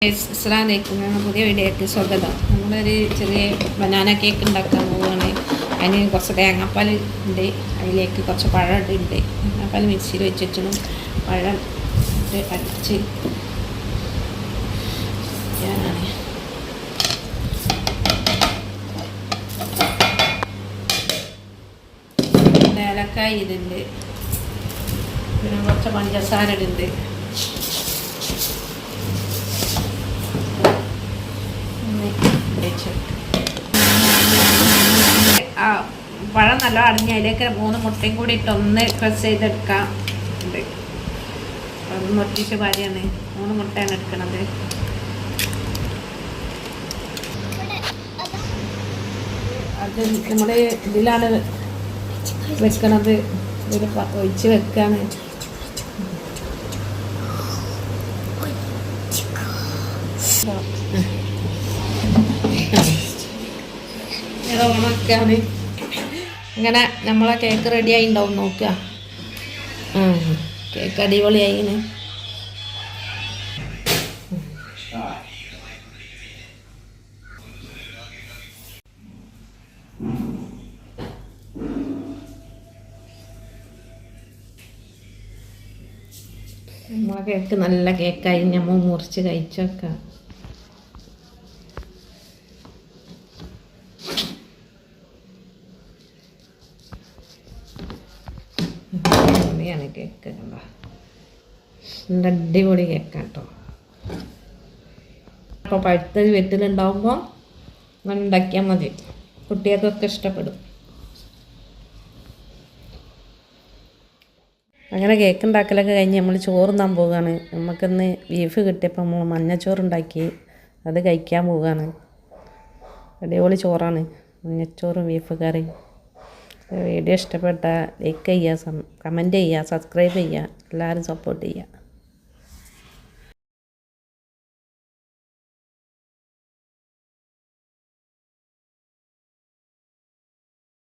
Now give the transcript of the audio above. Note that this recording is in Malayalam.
അസ്സലാമലൈക്കും. പുതിയ വീഡിയോയ്ക്ക് സ്വാഗതം. നമ്മളൊരു ചെറിയ ബനാന കേക്ക് ഉണ്ടാക്കാൻ പോവുകയാണ്. അതിന് കുറച്ച് തേങ്ങാപ്പാൽ ഉണ്ട്, അതിലേക്ക് കുറച്ച് പഴം ഇട്ടുണ്ട്. തേങ്ങാപ്പാൽ മിക്സിയിൽ വെച്ചിട്ടും പഴം അടിച്ച് ഏലക്കായ ഇതുണ്ട്, പിന്നെ കുറച്ച് പഞ്ചസാര ഇടുന്നുണ്ട്. പഴം നല്ല അടഞ്ഞ് അതിലേക്ക് 3 മുട്ടയും കൂടി ഇട്ട് ഒന്ന് ക്രഷ് ചെയ്തെടുക്കാം. ഉണ്ട് അത് മുട്ടിച്ച് ഭാര്യയാണ് 3 മുട്ടയാണ് എടുക്കണത്. അത് നമ്മൾ ഇതിലാണ് വെക്കണത്, ഇതിൽ ഒഴിച്ച് വെക്കാണ്. ഉണക്കാണ്. ഇങ്ങനെ നമ്മളെ കേക്ക് റെഡിയായി ഉണ്ടാവും, നോക്കുക. കേക്ക് അടിപൊളിയായിന്. നമ്മളെ കേക്ക് നല്ല കേക്കായി, നമ്മൾ മുറിച്ച് കഴിച്ചൊക്കെ. കേക്ക് കണ്ടോ, നല്ല അടിപൊളി കേക്കാണ് കേട്ടോ. അപ്പോൾ പഴുത്ത വെറ്റിലുണ്ടാവുമ്പോൾ അങ്ങനെ ഉണ്ടാക്കിയാൽ മതി, കുട്ടികൾക്കൊക്കെ ഇഷ്ടപ്പെടും. അങ്ങനെ കേക്ക് ഉണ്ടാക്കലൊക്കെ കഴിഞ്ഞ് നമ്മൾ ചോറുന്നാൻ പോവുകയാണ്. നമുക്കിന്ന് ബീഫ് കിട്ടിയപ്പോൾ നമ്മൾ മഞ്ഞച്ചോറുണ്ടാക്കി അത് കഴിക്കാൻ പോവുകയാണ്. അടിപൊളി ചോറാണ്, മഞ്ഞച്ചോറും ബീഫ് കറി. വീഡിയോ ഇഷ്ടപ്പെട്ടാൽ ലൈക്ക് ചെയ്യുക, കമൻറ്റ് ചെയ്യുക, സബ്സ്ക്രൈബ് ചെയ്യുക, എല്ലാവരും സപ്പോർട്ട് ചെയ്യുക.